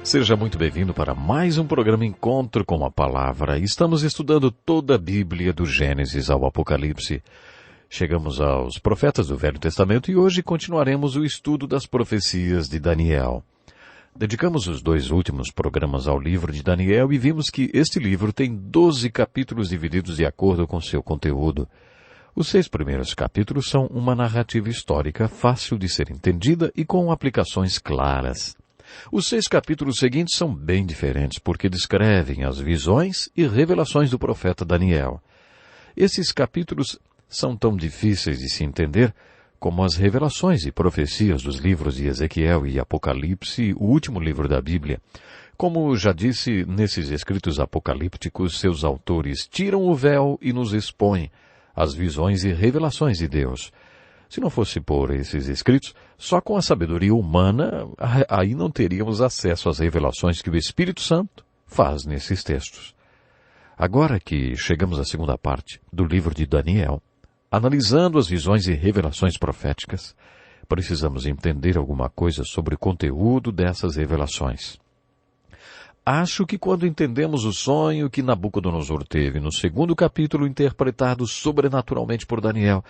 Seja muito bem-vindo para mais um programa Encontro com a Palavra. Estamos estudando toda a Bíblia do Gênesis ao Apocalipse. Chegamos aos profetas do Velho Testamento e hoje continuaremos o estudo das profecias de Daniel. Dedicamos os 2 últimos programas ao livro de Daniel e vimos que este livro tem 12 capítulos divididos de acordo com seu conteúdo. Os 6 primeiros capítulos são uma narrativa histórica fácil de ser entendida e com aplicações claras. Os 6 capítulos seguintes são bem diferentes porque descrevem as visões e revelações do profeta Daniel. Esses capítulos são tão difíceis de se entender como as revelações e profecias dos livros de Ezequiel e Apocalipse, o último livro da Bíblia. Como já disse, nesses escritos apocalípticos, seus autores tiram o véu e nos expõem as visões e revelações de Deus. Se não fosse por esses escritos, só com a sabedoria humana, aí não teríamos acesso às revelações que o Espírito Santo faz nesses textos. Agora que chegamos à segunda parte do livro de Daniel, analisando as visões e revelações proféticas, precisamos entender alguma coisa sobre o conteúdo dessas revelações. Acho que quando entendemos o sonho que Nabucodonosor teve no 2º capítulo interpretado sobrenaturalmente por Daniel,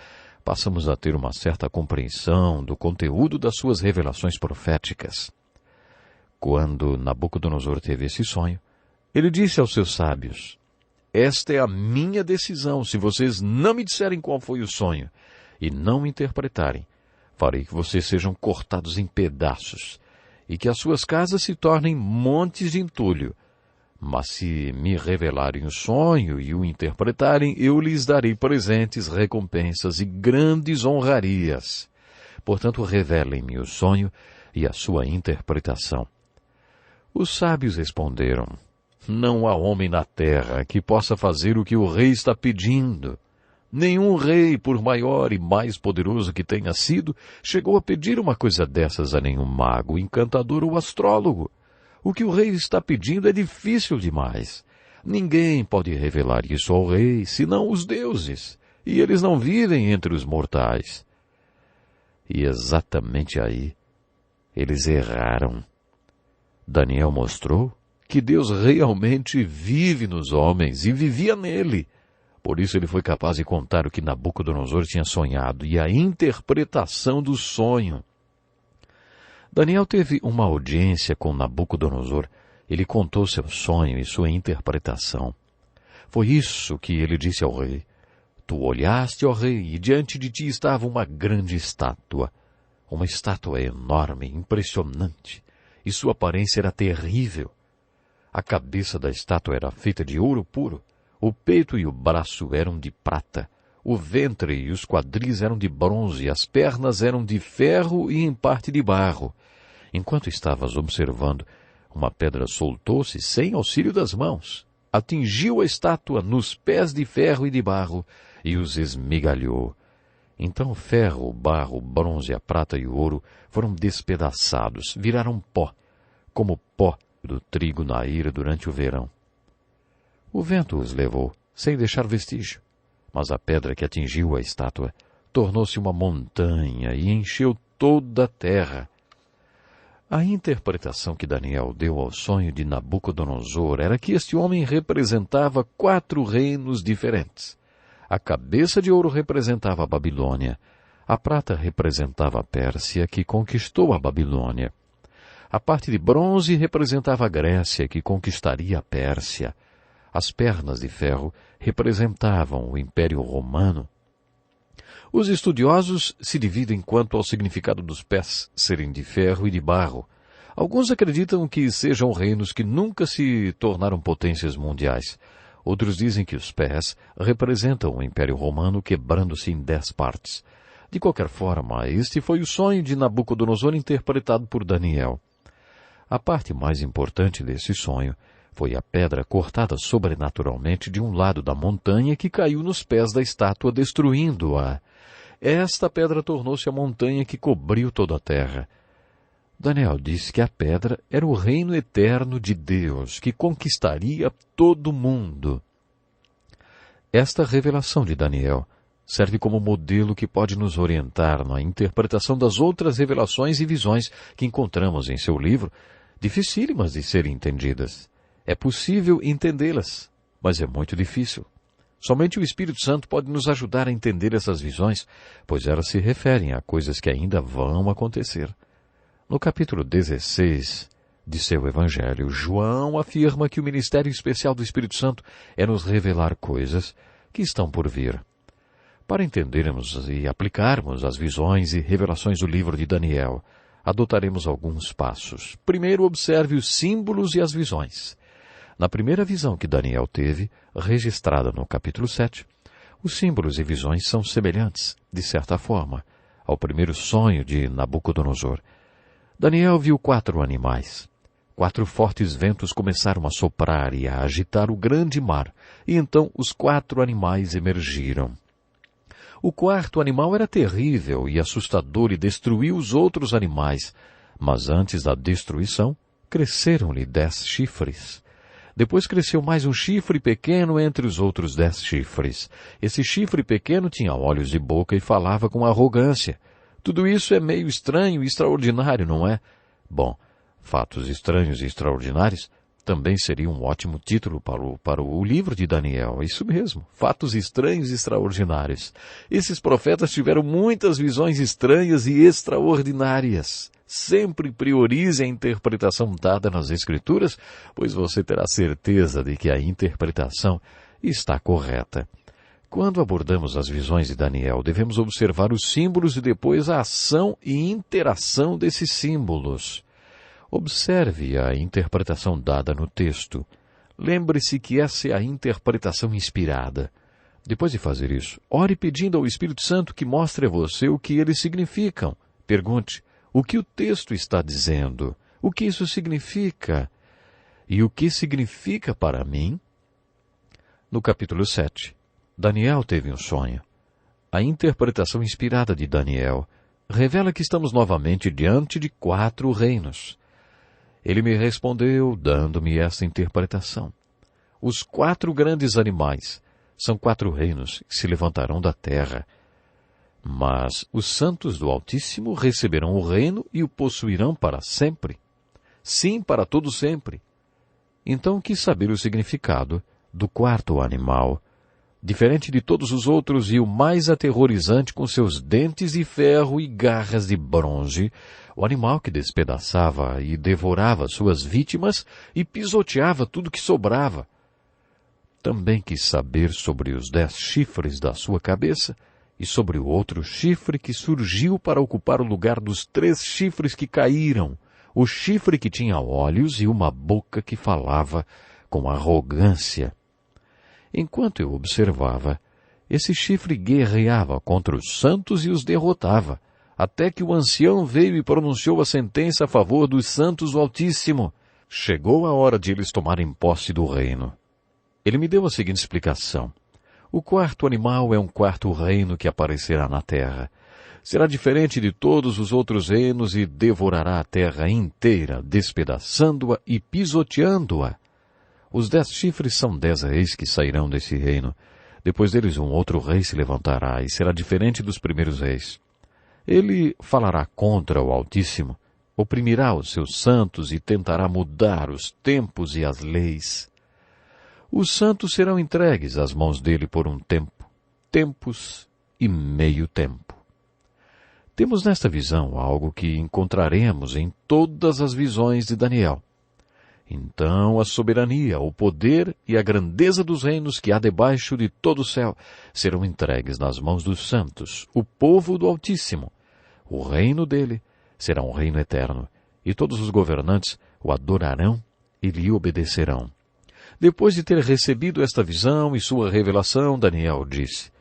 passamos a ter uma certa compreensão do conteúdo das suas revelações proféticas. Quando Nabucodonosor teve esse sonho, ele disse aos seus sábios: "Esta é a minha decisão. Se vocês não me disserem qual foi o sonho e não me interpretarem, farei que vocês sejam cortados em pedaços e que as suas casas se tornem montes de entulho. Mas se me revelarem o sonho e o interpretarem, eu lhes darei presentes, recompensas e grandes honrarias. Portanto, revelem-me o sonho e a sua interpretação." Os sábios responderam: "Não há homem na terra que possa fazer o que o rei está pedindo. Nenhum rei, por maior e mais poderoso que tenha sido, chegou a pedir uma coisa dessas a nenhum mago, encantador ou astrólogo. O que o rei está pedindo é difícil demais. Ninguém pode revelar isso ao rei, senão os deuses, e eles não vivem entre os mortais." E exatamente aí, eles erraram. Daniel mostrou que Deus realmente vive nos homens e vivia nele. Por isso ele foi capaz de contar o que Nabucodonosor tinha sonhado e a interpretação do sonho. Daniel teve uma audiência com Nabucodonosor. Ele contou seu sonho e sua interpretação. Foi isso que ele disse ao rei: "Tu olhaste, ó rei, e diante de ti estava uma grande estátua. Uma estátua enorme, impressionante, e sua aparência era terrível. A cabeça da estátua era feita de ouro puro, o peito e o braço eram de prata, o ventre e os quadris eram de bronze, as pernas eram de ferro e em parte de barro. Enquanto estavas observando, uma pedra soltou-se sem auxílio das mãos, atingiu a estátua nos pés de ferro e de barro e os esmigalhou. Então o ferro, o barro, o bronze, a prata e o ouro foram despedaçados, viraram pó, como pó do trigo na eira durante o verão. O vento os levou, sem deixar vestígio, mas a pedra que atingiu a estátua tornou-se uma montanha e encheu toda a terra." A interpretação que Daniel deu ao sonho de Nabucodonosor era que este homem representava 4 reinos diferentes. A cabeça de ouro representava a Babilônia, a prata representava a Pérsia, que conquistou a Babilônia. A parte de bronze representava a Grécia, que conquistaria a Pérsia. As pernas de ferro representavam o Império Romano. Os estudiosos se dividem quanto ao significado dos pés serem de ferro e de barro. Alguns acreditam que sejam reinos que nunca se tornaram potências mundiais. Outros dizem que os pés representam o Império Romano quebrando-se em 10 partes. De qualquer forma, este foi o sonho de Nabucodonosor interpretado por Daniel. A parte mais importante desse sonho foi a pedra cortada sobrenaturalmente de um lado da montanha que caiu nos pés da estátua, destruindo-a. Esta pedra tornou-se a montanha que cobriu toda a terra. Daniel disse que a pedra era o reino eterno de Deus, que conquistaria todo o mundo. Esta revelação de Daniel serve como modelo que pode nos orientar na interpretação das outras revelações e visões que encontramos em seu livro, dificílimas de serem entendidas. É possível entendê-las, mas é muito difícil. Somente o Espírito Santo pode nos ajudar a entender essas visões, pois elas se referem a coisas que ainda vão acontecer. No capítulo 16 de seu Evangelho, João afirma que o ministério especial do Espírito Santo é nos revelar coisas que estão por vir. Para entendermos e aplicarmos as visões e revelações do livro de Daniel, adotaremos alguns passos. Primeiro, observe os símbolos e as visões. Na primeira visão que Daniel teve, registrada no capítulo 7, os símbolos e visões são semelhantes, de certa forma, ao primeiro sonho de Nabucodonosor. Daniel viu 4 animais. 4 fortes ventos começaram a soprar e a agitar o grande mar, e então os 4 animais emergiram. O 4º animal era terrível e assustador e destruiu os outros animais, mas antes da destruição, cresceram-lhe 10 chifres. Depois cresceu mais um chifre pequeno entre os outros 10 chifres. Esse chifre pequeno tinha olhos e boca e falava com arrogância. Tudo isso é meio estranho e extraordinário, não é? Bom, fatos estranhos e extraordinários também seria um ótimo título para o livro de Daniel. Isso mesmo, fatos estranhos e extraordinários. Esses profetas tiveram muitas visões estranhas e extraordinárias. Sempre priorize a interpretação dada nas Escrituras, pois você terá certeza de que a interpretação está correta. Quando abordamos as visões de Daniel, devemos observar os símbolos e depois a ação e interação desses símbolos. Observe a interpretação dada no texto. Lembre-se que essa é a interpretação inspirada. Depois de fazer isso, ore pedindo ao Espírito Santo que mostre a você o que eles significam. Pergunte: o que o texto está dizendo? O que isso significa? E o que significa para mim? No capítulo 7, Daniel teve um sonho. A interpretação inspirada de Daniel revela que estamos novamente diante de 4 reinos. Ele me respondeu, dando-me esta interpretação. Os 4 grandes animais são 4 reinos que se levantarão da terra. Mas os santos do Altíssimo receberão o reino e o possuirão para sempre. Sim, para todo sempre. Então quis saber o significado do 4º animal, diferente de todos os outros e o mais aterrorizante com seus dentes de ferro e garras de bronze, o animal que despedaçava e devorava suas vítimas e pisoteava tudo que sobrava. Também quis saber sobre os 10 chifres da sua cabeça, e sobre o outro chifre que surgiu para ocupar o lugar dos 3 chifres que caíram, o chifre que tinha olhos e uma boca que falava com arrogância. Enquanto eu observava, esse chifre guerreava contra os santos e os derrotava, até que o ancião veio e pronunciou a sentença a favor dos santos do Altíssimo. Chegou a hora de eles tomarem posse do reino. Ele me deu a seguinte explicação. O 4º animal é um 4º reino que aparecerá na terra. Será diferente de todos os outros reinos e devorará a terra inteira, despedaçando-a e pisoteando-a. Os 10 chifres são 10 reis que sairão desse reino. Depois deles um outro rei se levantará e será diferente dos primeiros reis. Ele falará contra o Altíssimo, oprimirá os seus santos e tentará mudar os tempos e as leis. Os santos serão entregues às mãos dele por um tempo, tempos e meio tempo. Temos nesta visão algo que encontraremos em todas as visões de Daniel. Então a soberania, o poder e a grandeza dos reinos que há debaixo de todo o céu serão entregues nas mãos dos santos, o povo do Altíssimo. O reino dele será um reino eterno, e todos os governantes o adorarão e lhe obedecerão. Depois de ter recebido esta visão e sua revelação, Daniel disse: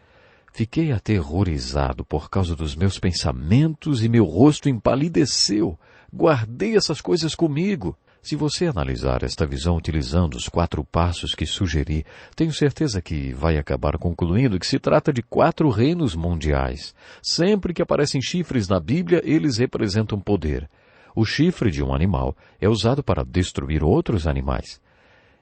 Fiquei aterrorizado por causa dos meus pensamentos e meu rosto empalideceu. Guardei essas coisas comigo. Se você analisar esta visão utilizando os 4 passos que sugeri, tenho certeza que vai acabar concluindo que se trata de 4 reinos mundiais. Sempre que aparecem chifres na Bíblia, eles representam poder. O chifre de um animal é usado para destruir outros animais.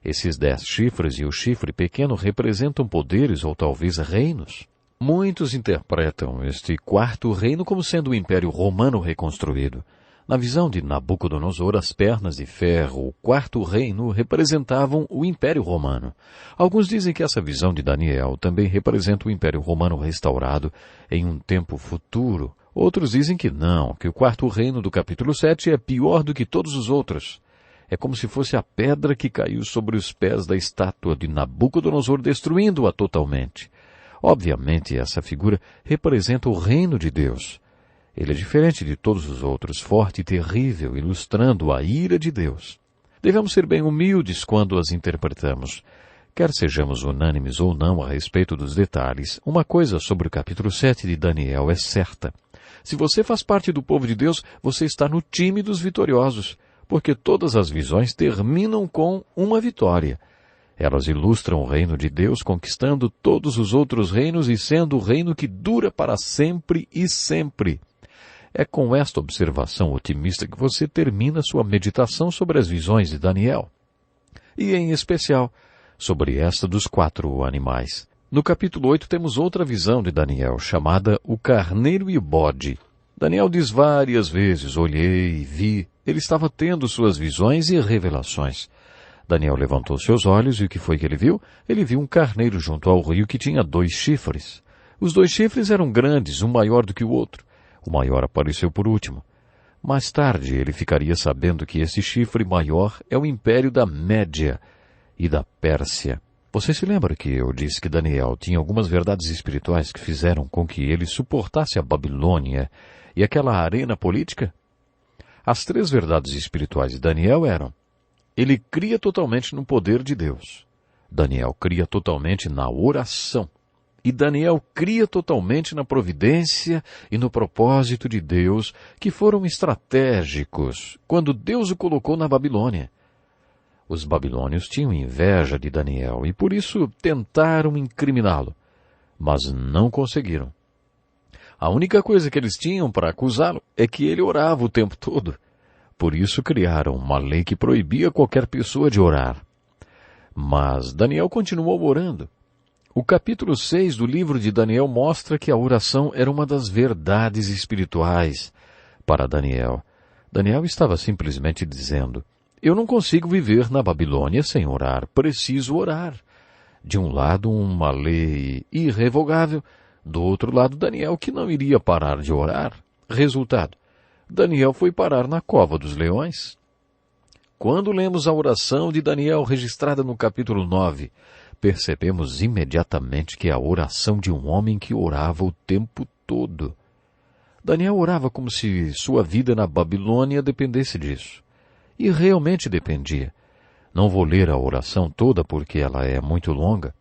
Esses 10 chifres e o chifre pequeno representam poderes ou talvez reinos. Muitos interpretam este 4º reino como sendo o Império Romano reconstruído. Na visão de Nabucodonosor, as pernas de ferro, o quarto reino, representavam o Império Romano. Alguns dizem que essa visão de Daniel também representa o Império Romano restaurado em um tempo futuro. Outros dizem que não, que o quarto reino do capítulo 7 é pior do que todos os outros. É como se fosse a pedra que caiu sobre os pés da estátua de Nabucodonosor, destruindo-a totalmente. Obviamente, essa figura representa o reino de Deus. Ele é diferente de todos os outros, forte e terrível, ilustrando a ira de Deus. Devemos ser bem humildes quando as interpretamos. Quer sejamos unânimes ou não a respeito dos detalhes, uma coisa sobre o capítulo 7 de Daniel é certa. Se você faz parte do povo de Deus, você está no time dos vitoriosos, porque todas as visões terminam com uma vitória. Elas ilustram o reino de Deus conquistando todos os outros reinos e sendo o reino que dura para sempre e sempre. É com esta observação otimista que você termina sua meditação sobre as visões de Daniel. E, em especial, sobre esta dos 4 animais. No capítulo 8 temos outra visão de Daniel, chamada o carneiro e o bode. Daniel diz várias vezes, olhei e vi. Ele estava tendo suas visões e revelações. Daniel levantou seus olhos e o que foi que ele viu? Ele viu um carneiro junto ao rio que tinha 2 chifres. Os 2 chifres eram grandes, um maior do que o outro. O maior apareceu por último. Mais tarde ele ficaria sabendo que esse chifre maior é o império da Média e da Pérsia. Você se lembra que eu disse que Daniel tinha algumas verdades espirituais que fizeram com que ele suportasse a Babilônia e aquela arena política? As 3 verdades espirituais de Daniel eram: ele cria totalmente no poder de Deus. Daniel cria totalmente na oração. E Daniel cria totalmente na providência e no propósito de Deus, que foram estratégicos quando Deus o colocou na Babilônia. Os babilônios tinham inveja de Daniel e por isso tentaram incriminá-lo, mas não conseguiram. A única coisa que eles tinham para acusá-lo é que ele orava o tempo todo. Por isso criaram uma lei que proibia qualquer pessoa de orar. Mas Daniel continuou orando. O capítulo 6 do livro de Daniel mostra que a oração era uma das verdades espirituais para Daniel. Daniel estava simplesmente dizendo: eu não consigo viver na Babilônia sem orar, preciso orar. De um lado, uma lei irrevogável, do outro lado, Daniel que não iria parar de orar. Resultado: Daniel foi parar na cova dos leões. Quando lemos a oração de Daniel registrada no capítulo 9, percebemos imediatamente que é a oração de um homem que orava o tempo todo. Daniel orava como se sua vida na Babilônia dependesse disso. E realmente dependia. Não vou ler a oração toda porque ela é muito longa,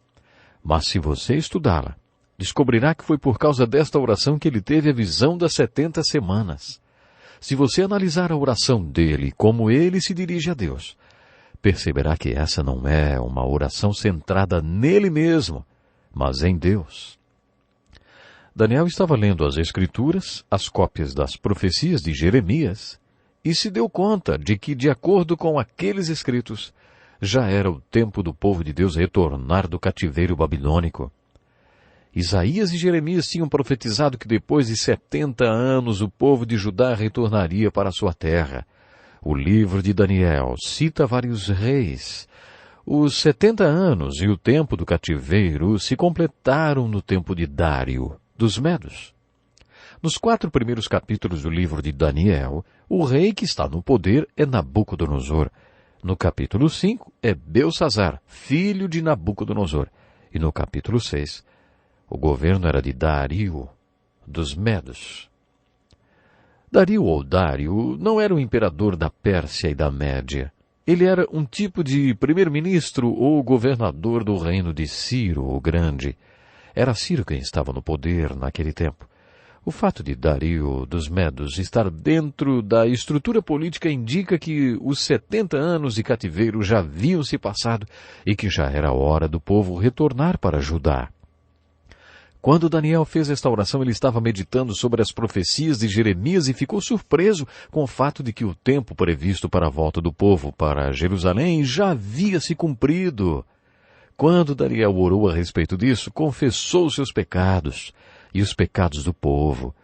mas se você estudá-la, descobrirá que foi por causa desta oração que ele teve a visão das 70 semanas. Se você analisar a oração dele, como ele se dirige a Deus, perceberá que essa não é uma oração centrada nele mesmo, mas em Deus. Daniel estava lendo as Escrituras, as cópias das profecias de Jeremias, e se deu conta de que, de acordo com aqueles escritos, já era o tempo do povo de Deus retornar do cativeiro babilônico. Isaías e Jeremias tinham profetizado que depois de 70 anos o povo de Judá retornaria para a sua terra. O livro de Daniel cita vários reis. Os 70 anos e o tempo do cativeiro se completaram no tempo de Dário, dos Medos. Nos 4 primeiros capítulos do livro de Daniel, o rei que está no poder é Nabucodonosor. No capítulo 5 é Belsassar, filho de Nabucodonosor. E no capítulo 6, o governo era de Dário, dos Medos. Dario ou Dário não era o imperador da Pérsia e da Média. Ele era um tipo de primeiro-ministro ou governador do reino de Ciro, o Grande. Era Ciro quem estava no poder naquele tempo. O fato de Dario dos Medos estar dentro da estrutura política indica que os 70 anos de cativeiro já haviam se passado e que já era hora do povo retornar para Judá. Quando Daniel fez esta oração, ele estava meditando sobre as profecias de Jeremias e ficou surpreso com o fato de que o tempo previsto para a volta do povo para Jerusalém já havia se cumprido. Quando Daniel orou a respeito disso, confessou seus pecados e os pecados do povo.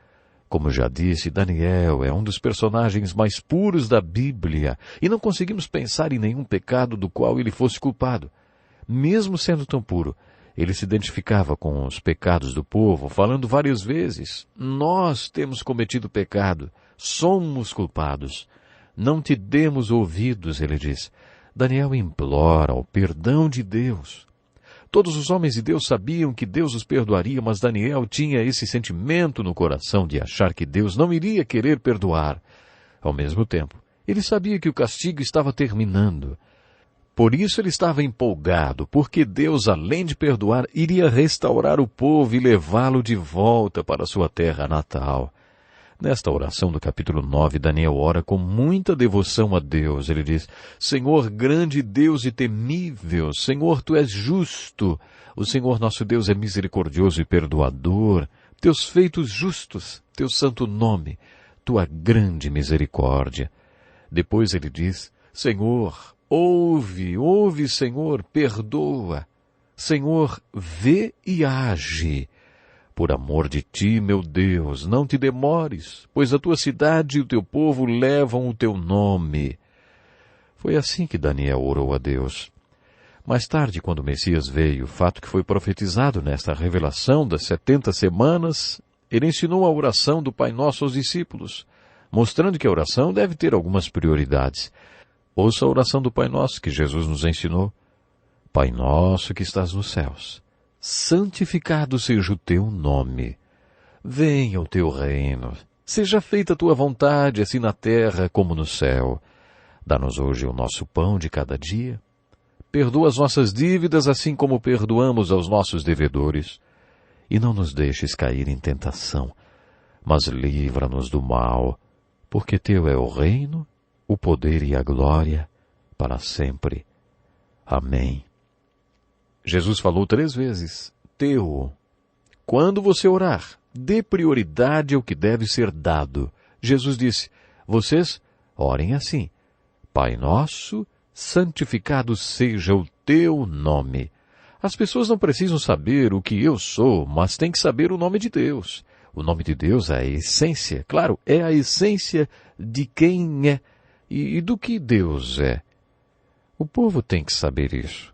Como já disse, Daniel é um dos personagens mais puros da Bíblia e não conseguimos pensar em nenhum pecado do qual ele fosse culpado. Mesmo sendo tão puro, ele se identificava com os pecados do povo, falando várias vezes: nós temos cometido pecado, somos culpados. Não te demos ouvidos, ele diz. Daniel implora o perdão de Deus. Todos os homens de Deus sabiam que Deus os perdoaria, mas Daniel tinha esse sentimento no coração de achar que Deus não iria querer perdoar. Ao mesmo tempo, ele sabia que o castigo estava terminando. Por isso ele estava empolgado, porque Deus, além de perdoar, iria restaurar o povo e levá-lo de volta para sua terra natal. Nesta oração do capítulo 9, Daniel ora com muita devoção a Deus. Ele diz: Senhor, grande Deus e temível, Senhor, Tu és justo. O Senhor nosso Deus é misericordioso e perdoador. Teus feitos justos, Teu santo nome, Tua grande misericórdia. Depois ele diz: Senhor, ouve, Senhor, perdoa. Senhor, vê e age. Por amor de Ti, meu Deus, não te demores, pois a Tua cidade e o Teu povo levam o Teu nome. Foi assim que Daniel orou a Deus. Mais tarde, quando o Messias veio, fato que foi profetizado nesta revelação das 70 semanas, ele ensinou a oração do Pai Nosso aos discípulos, mostrando que a oração deve ter algumas prioridades. Ouça a oração do Pai Nosso que Jesus nos ensinou. Pai Nosso que estás nos céus, santificado seja o Teu nome. Venha o Teu reino. Seja feita a Tua vontade, assim na terra como no céu. Dá-nos hoje o nosso pão de cada dia. Perdoa as nossas dívidas, assim como perdoamos aos nossos devedores. E não nos deixes cair em tentação, mas livra-nos do mal, porque Teu é o reino, o poder e a glória, para sempre. Amém. Jesus falou 3 vezes, Teu. Quando você orar, dê prioridade ao que deve ser dado. Jesus disse, vocês orem assim, Pai Nosso, santificado seja o Teu nome. As pessoas não precisam saber o que eu sou, mas têm que saber o nome de Deus. O nome de Deus é a essência, claro, é a essência de quem é e do que Deus é. O povo tem que saber isso.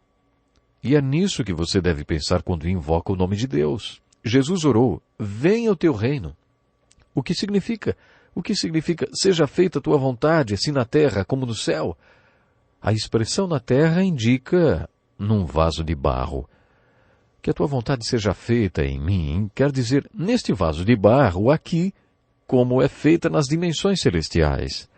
E é nisso que você deve pensar quando invoca o nome de Deus. Jesus orou, venha o Teu reino. O que significa? Seja feita a Tua vontade, assim na terra como no céu. A expressão na terra indica num vaso de barro. Que a Tua vontade seja feita em mim, quer dizer, neste vaso de barro, aqui, como é feita nas dimensões celestiais.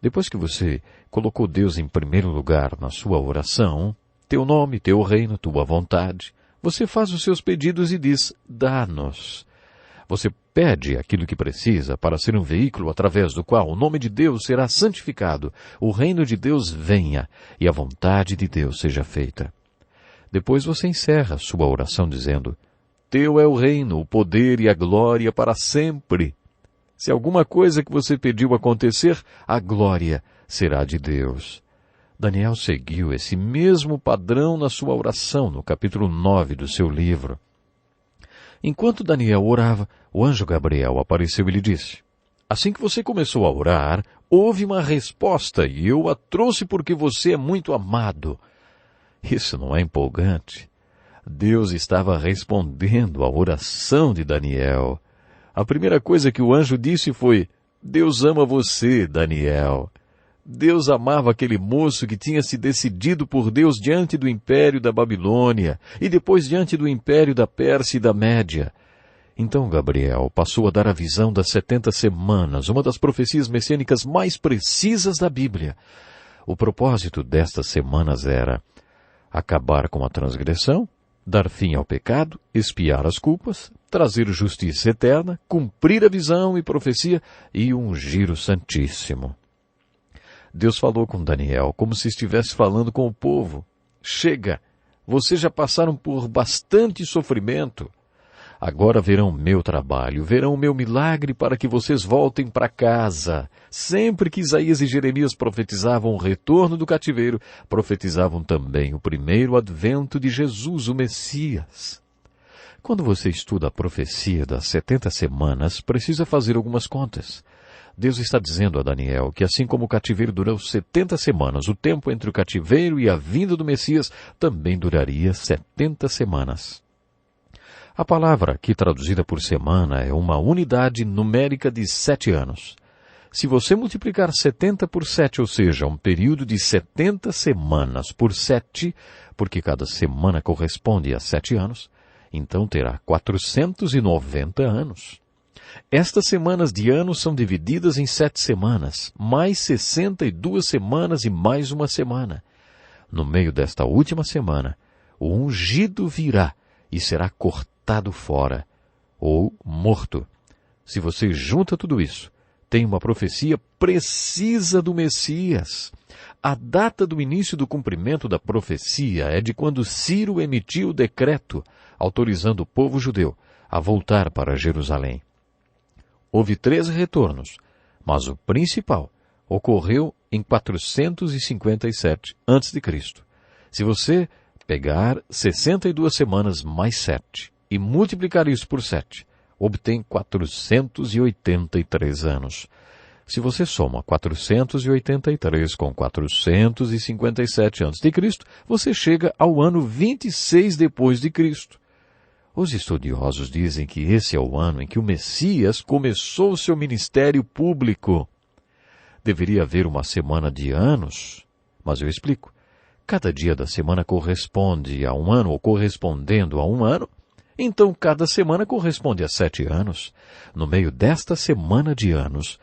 Depois que você colocou Deus em primeiro lugar na sua oração, Teu nome, Teu reino, Tua vontade, você faz os seus pedidos e diz, dá-nos. Você pede aquilo que precisa para ser um veículo através do qual o nome de Deus será santificado, o reino de Deus venha e a vontade de Deus seja feita. Depois você encerra sua oração dizendo, Teu é o reino, o poder e a glória para sempre. Se alguma coisa que você pediu acontecer, a glória será de Deus. Daniel seguiu esse mesmo padrão na sua oração, no capítulo 9 do seu livro. Enquanto Daniel orava, o anjo Gabriel apareceu e lhe disse, assim que você começou a orar, houve uma resposta e eu a trouxe porque você é muito amado. Isso não é empolgante? Deus estava respondendo à oração de Daniel. A primeira coisa que o anjo disse foi, Deus ama você, Daniel. Deus amava aquele moço que tinha se decidido por Deus diante do império da Babilônia e depois diante do império da Pérsia e da Média. Então Gabriel passou a dar a visão das 70 semanas, uma das profecias messiânicas mais precisas da Bíblia. O propósito destas semanas era acabar com a transgressão, dar fim ao pecado, expiar as culpas, trazer justiça eterna, cumprir a visão e profecia e ungir o Santíssimo. Deus falou com Daniel como se estivesse falando com o povo. Chega, vocês já passaram por bastante sofrimento. Agora verão o meu trabalho, verão o meu milagre para que vocês voltem para casa. Sempre que Isaías e Jeremias profetizavam o retorno do cativeiro, profetizavam também o primeiro advento de Jesus, o Messias. Quando você estuda a profecia das 70 semanas, precisa fazer algumas contas. Deus está dizendo a Daniel que assim como o cativeiro durou 70 semanas, o tempo entre o cativeiro e a vinda do Messias também duraria 70 semanas. A palavra aqui traduzida por semana é uma unidade numérica de 7 anos. Se você multiplicar 70 por 7, ou seja, um período de 70 semanas por 7, porque cada semana corresponde a 7 anos, então terá 490 anos. Estas semanas de ano são divididas em 7 semanas, mais 62 semanas e mais uma semana. No meio desta última semana, o ungido virá e será cortado fora, ou morto. Se você junta tudo isso, tem uma profecia precisa do Messias. A data do início do cumprimento da profecia é de quando Ciro emitiu o decreto autorizando o povo judeu a voltar para Jerusalém. Houve 3 retornos, mas o principal ocorreu em 457 a.C. Se você pegar 62 semanas mais 7 e multiplicar isso por 7, obtém 483 anos. Se você soma 483 com 457 a.C., você chega ao ano 26 depois de Cristo. Os estudiosos dizem que esse é o ano em que o Messias começou seu ministério público. Deveria haver uma semana de anos, mas eu explico. Cada dia da semana corresponde a um ano, ou correspondendo a um ano, então cada semana corresponde a 7 anos. No meio desta semana de anos,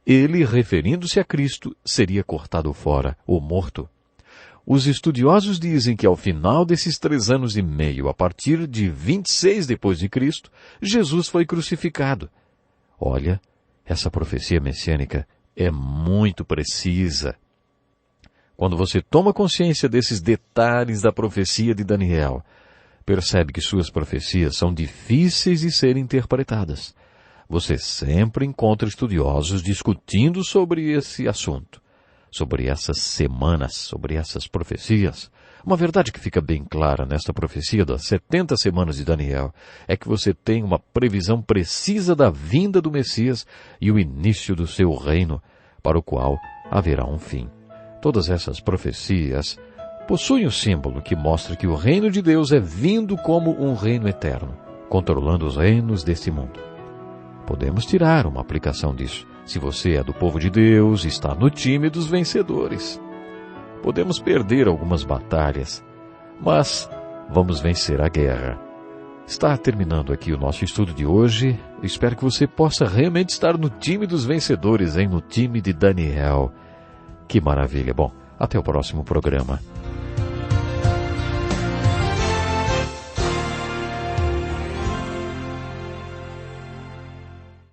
ele, referindo-se a Cristo, seria cortado fora, ou morto. Os estudiosos dizem que ao final desses 3 anos e meio, a partir de 26 depois de Cristo, Jesus foi crucificado. Olha, essa profecia messiânica é muito precisa. Quando você toma consciência desses detalhes da profecia de Daniel, percebe que suas profecias são difíceis de serem interpretadas. Você sempre encontra estudiosos discutindo sobre esse assunto, sobre essas semanas, sobre essas profecias. Uma verdade que fica bem clara nesta profecia das 70 semanas de Daniel é que você tem uma previsão precisa da vinda do Messias e o início do seu reino, para o qual haverá um fim. Todas essas profecias possuem o símbolo que mostra que o reino de Deus é vindo como um reino eterno, controlando os reinos deste mundo. Podemos tirar uma aplicação disso. Se você é do povo de Deus, está no time dos vencedores. Podemos perder algumas batalhas, mas vamos vencer a guerra. Está terminando aqui o nosso estudo de hoje. Espero que você possa realmente estar no time dos vencedores, no time de Daniel. Que maravilha. Bom, até o próximo programa.